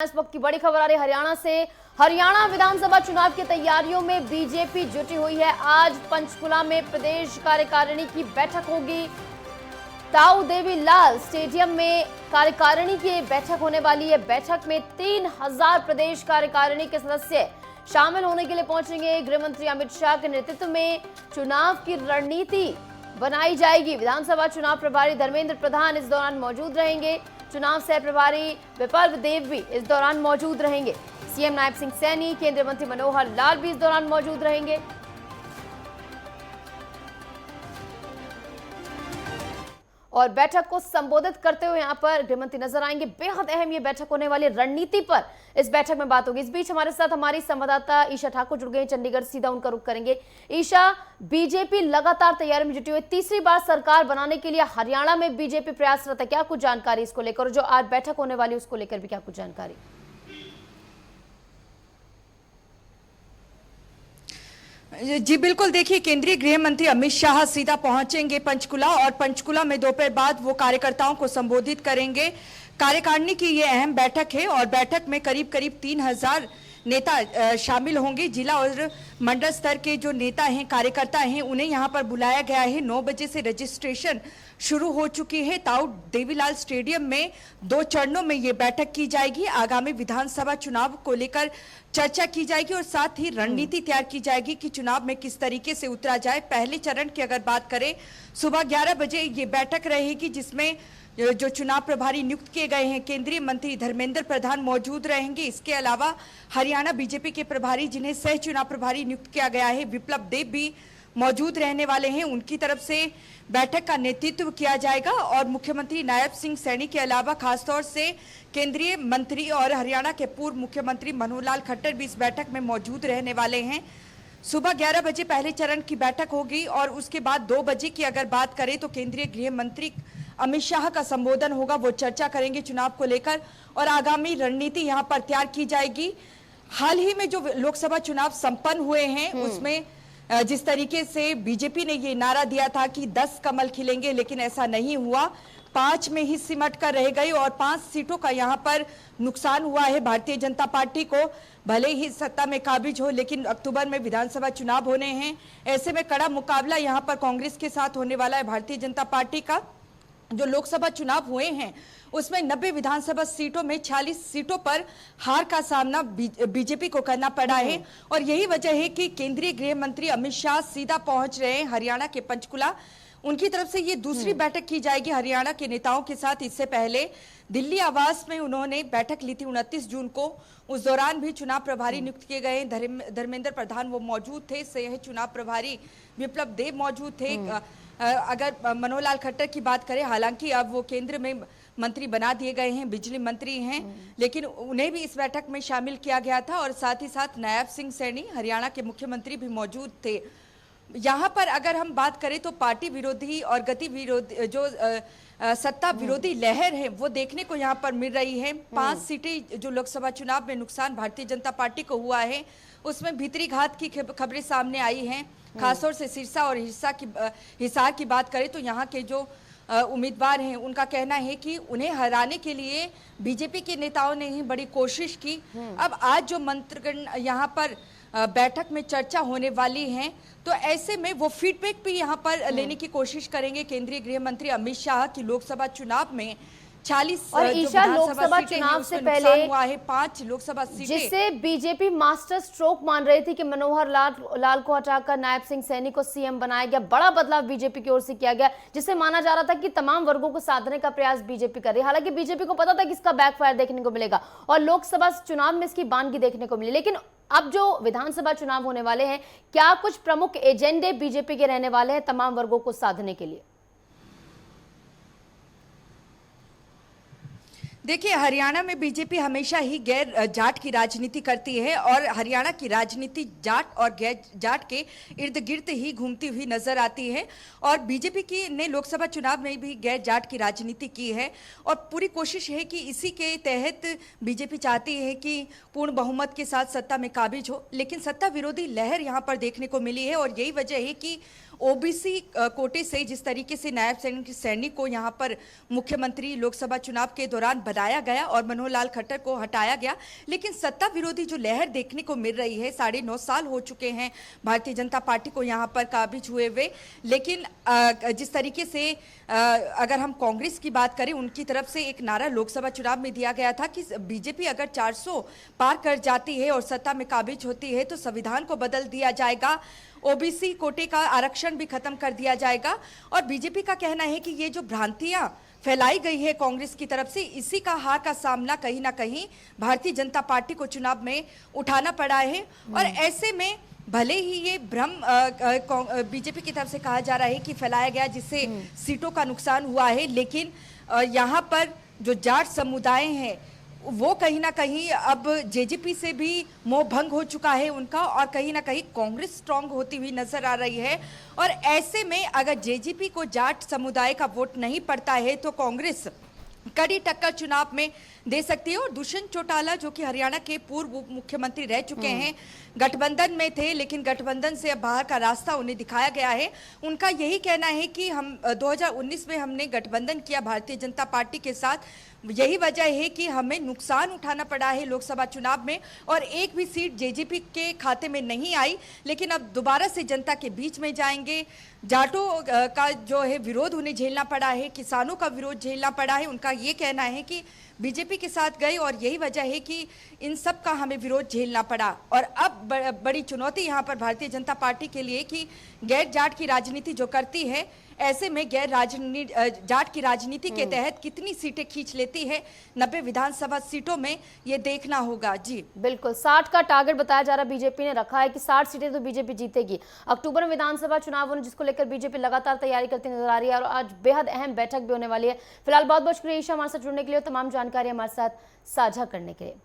इस वक्त की बड़ी खबर आ रही है हरियाणा से। हरियाणा विधानसभा चुनाव की तैयारियों में बीजेपी जुटी हुई है। आज पंचकुला में प्रदेश कार्यकारिणी की बैठक होगी। ताऊ देवी लाल स्टेडियम में कार्यकारिणी की बैठक होने वाली है। बैठक में 3000 प्रदेश कार्यकारिणी के सदस्य शामिल होने के लिए पहुंचेंगे। गृह मंत्री अमित शाह के नेतृत्व में चुनाव की रणनीति बनाई जाएगी। विधानसभा चुनाव प्रभारी धर्मेंद्र प्रधान इस दौरान मौजूद रहेंगे। चुनाव सह प्रभारी विप्लव देव भी इस दौरान मौजूद रहेंगे। सीएम नायब सिंह सैनी, केंद्रीय मंत्री मनोहर लाल भी इस दौरान मौजूद रहेंगे। और बैठक को संबोधित करते हुए यहां पर गृहमंत्री नजर आएंगे। बेहद अहम ये बैठक होने वाली, रणनीति पर इस बैठक में बात होगी। इस बीच हमारे साथ हमारी संवाददाता ईशा ठाकुर जुड़ गई चंडीगढ़, सीधा उनका रुख करेंगे। ईशा, बीजेपी लगातार तैयारी में जुटी हुई, तीसरी बार सरकार बनाने के लिए हरियाणा में बीजेपी प्रयासरत है। क्या कुछ जानकारी इसको लेकर, और जो आज बैठक होने वाली उसको लेकर भी क्या कुछ जानकारी? जी बिल्कुल, देखिए केंद्रीय गृह मंत्री अमित शाह सीधा पहुंचेंगे पंचकुला और पंचकुला में दोपहर बाद वो कार्यकर्ताओं को संबोधित करेंगे। कार्यकारिणी की ये अहम बैठक है और बैठक में करीब 3000 नेता शामिल होंगे। जिला और मंडल स्तर के जो नेता हैं, कार्यकर्ता हैं, उन्हें यहाँ पर बुलाया गया है। 9 बजे से रजिस्ट्रेशन शुरू हो चुकी है। ताऊ देवीलाल स्टेडियम में 2 चरणों में ये बैठक की जाएगी। आगामी विधानसभा चुनाव को लेकर चर्चा की जाएगी और साथ ही रणनीति तैयार की जाएगी कि चुनाव में किस तरीके से उतरा जाए। पहले चरण की अगर बात करें, सुबह 11 बजे ये बैठक रहेगी, जिसमें जो चुनाव प्रभारी नियुक्त किए गए हैं, केंद्रीय मंत्री धर्मेंद्र प्रधान मौजूद रहेंगे। इसके अलावा हरियाणा बीजेपी के प्रभारी, जिन्हें सह चुनाव प्रभारी नियुक्त किया गया है, विप्लव देव भी मौजूद रहने वाले हैं। उनकी तरफ से बैठक का नेतृत्व किया जाएगा और मुख्यमंत्री नायब सिंह सैनी के अलावा खासतौर से केंद्रीय मंत्री और हरियाणा के पूर्व मुख्यमंत्री मनोहर लाल खट्टर भी इस बैठक में मौजूद रहने वाले हैं। सुबह 11 बजे पहले चरण की बैठक होगी और उसके बाद 2 बजे की अगर बात करें तो केंद्रीय गृह मंत्री अमित शाह का संबोधन होगा। वो चर्चा करेंगे चुनाव को लेकर और आगामी रणनीति यहां पर तैयार की जाएगी। हाल ही में जो लोकसभा चुनाव संपन्न हुए हैं, उसमें जिस तरीके से बीजेपी ने ये नारा दिया था कि 10 कमल खिलेंगे, लेकिन ऐसा नहीं हुआ। 5 में ही सिमट कर रह गई और 5 सीटों का यहाँ पर नुकसान हुआ है भारतीय जनता पार्टी को। भले ही सत्ता में काबिज हो, लेकिन अक्टूबर में विधानसभा चुनाव होने हैं। ऐसे में कड़ा मुकाबला यहाँ पर कांग्रेस के साथ होने वाला है भारतीय जनता पार्टी का। जो लोकसभा चुनाव हुए हैं उसमें 90 विधानसभा सीटों में 46 सीटों पर हार का सामना बीजेपी को करना पड़ा है और यही वजह है कि केंद्रीय गृह मंत्री अमित शाह सीधा पहुंच रहे हैं हरियाणा के पंचकुला। उनकी तरफ से ये दूसरी बैठक की जाएगी हरियाणा के नेताओं के साथ। इससे पहले दिल्ली आवास में उन्होंने बैठक ली थी 29 जून को। उस दौरान भी चुनाव प्रभारी नियुक्त किए गए धर्मेंद्र प्रधान वो मौजूद थे। सह चुनाव प्रभारी विप्लव देव मौजूद थे। अगर मनोहर लाल खट्टर की बात करें, हालांकि अब वो केंद्र में मंत्री बना दिए गए हैं, बिजली मंत्री हैं, लेकिन उन्हें भी इस बैठक में शामिल किया गया था और साथ ही साथ नायब सिंह सैनी हरियाणा के मुख्यमंत्री भी मौजूद थे। यहाँ पर अगर हम बात करें तो पार्टी विरोधी और गति विरोधी जो सत्ता विरोधी लहर है वो देखने को यहाँ पर मिल रही है। 5 सीटें जो लोकसभा चुनाव में नुकसान भारतीय जनता पार्टी को हुआ है, उसमें भीतरी घात की खबरें सामने आई हैं। खासतौर से सिरसा और हिसार की बात करें तो यहाँ के जो उम्मीदवार हैं उनका कहना है कि उन्हें हराने के लिए बीजेपी के नेताओं ने ही बड़ी कोशिश की। अब आज जो मंत्रीगण यहाँ पर बैठक में चर्चा होने वाली है, तो ऐसे में वो फीडबैक भी यहाँ पर लेने की कोशिश करेंगे केंद्रीय गृह मंत्री अमित शाह की लोकसभा चुनाव में 40 और ईशा, लोकसभा चुनाव से पहले हुआ है 5 लोकसभा सीटें, जिसे बीजेपी मास्टर स्ट्रोक मान रही थी कि मनोहर लाल को हटाकर नायब सिंह सैनी को सीएम बनाया गया। बड़ा बदलाव बीजेपी की ओर से किया गया, जिसे माना जा रहा था कि तमाम वर्गों को साधने का प्रयास बीजेपी कर रही है। हालांकि बीजेपी को पता था कि इसका बैकफायर देखने को मिलेगा और लोकसभा चुनाव में इसकी बानगी देखने को मिली। लेकिन अब जो विधानसभा चुनाव होने वाले हैं, क्या कुछ प्रमुख एजेंडे बीजेपी के रहने वाले हैं तमाम वर्गों को साधने के लिए? देखिए, हरियाणा में बीजेपी हमेशा ही गैर जाट की राजनीति करती है और हरियाणा की राजनीति जाट और गैर जाट के इर्द गिर्द ही घूमती हुई नजर आती है और बीजेपी की ने लोकसभा चुनाव में भी गैर जाट की राजनीति की है और पूरी कोशिश है कि इसी के तहत बीजेपी चाहती है कि पूर्ण बहुमत के साथ सत्ता में काबिज हो। लेकिन सत्ता विरोधी लहर यहाँ पर देखने को मिली है और यही वजह है कि ओबीसी कोटे से जिस तरीके से नायब सैनी को यहाँ पर मुख्यमंत्री लोकसभा चुनाव के दौरान लगाया गया और मनोहर लाल खट्टर को हटाया गया, लेकिन सत्ता विरोधी जो लहर देखने को मिल रही है, 9.5 साल हो चुके हैं भारतीय जनता पार्टी को यहाँ पर काबिज हुए हुए। लेकिन जिस तरीके से अगर हम कांग्रेस की बात करें, उनकी तरफ से एक नारा लोकसभा चुनाव में दिया गया था कि बीजेपी अगर 400 पार कर जाती है और सत्ता में काबिज होती है तो संविधान को बदल दिया जाएगा, ओबीसी कोटे का आरक्षण भी खत्म कर दिया जाएगा। और बीजेपी का कहना है कि ये जो भ्रांतियां फैलाई गई है कांग्रेस की तरफ से, इसी का हार का सामना कहीं ना कहीं भारतीय जनता पार्टी को चुनाव में उठाना पड़ा है। और ऐसे में भले ही ये भ्रम बीजेपी की तरफ से कहा जा रहा है कि फैलाया गया जिससे सीटों का नुकसान हुआ है, लेकिन यहाँ पर जो जाट समुदाय हैं वो कहीं ना कहीं अब जेजेपी से भी मोह भंग हो चुका है उनका, और कहीं ना कहीं कांग्रेस स्ट्रांग होती हुई नजर आ रही है। और ऐसे में अगर जेजेपी को जाट समुदाय का वोट नहीं पड़ता है तो कांग्रेस कड़ी टक्कर चुनाव में दे सकती है। और दुष्यंत चौटाला जो कि हरियाणा के पूर्व मुख्यमंत्री रह चुके हैं, गठबंधन में थे लेकिन गठबंधन से अब बाहर का रास्ता उन्हें दिखाया गया है। उनका यही कहना है कि हम 2019 में हमने गठबंधन किया भारतीय जनता पार्टी के साथ, यही वजह है कि हमें नुकसान उठाना पड़ा है लोकसभा चुनाव में और एक भी सीट जेजेपी के खाते में नहीं आई। लेकिन अब दोबारा से जनता के बीच में जाएंगे। जाटों का जो है विरोध उन्हें झेलना पड़ा है, किसानों का विरोध झेलना पड़ा है। उनका ये कहना है कि बीजेपी के साथ गए और यही वजह है कि इन सब का हमें विरोध झेलना पड़ा। और अब बड़ी चुनौती यहाँ पर भारतीय जनता पार्टी के लिए कि गैर जाट की राजनीति जो करती है, ऐसे में जाट की राजनीति के तहत कितनी सीटें खींच लेती है 90 विधानसभा सीटों में, ये देखना होगा। जी बिल्कुल, 60 का टारगेट बताया जा रहा है, बीजेपी ने रखा है कि 60 सीटें तो बीजेपी जीतेगी। अक्टूबर में विधानसभा चुनाव होने जिसको लेकर बीजेपी लगातार तैयारी करती नजर आ रही है और आज बेहद अहम बैठक भी होने वाली है। फिलहाल बहुत बहुत शुक्रिया ईशा हमारे साथ जुड़ने के लिए, तमाम जानकारी हमारे साथ साझा करने के लिए।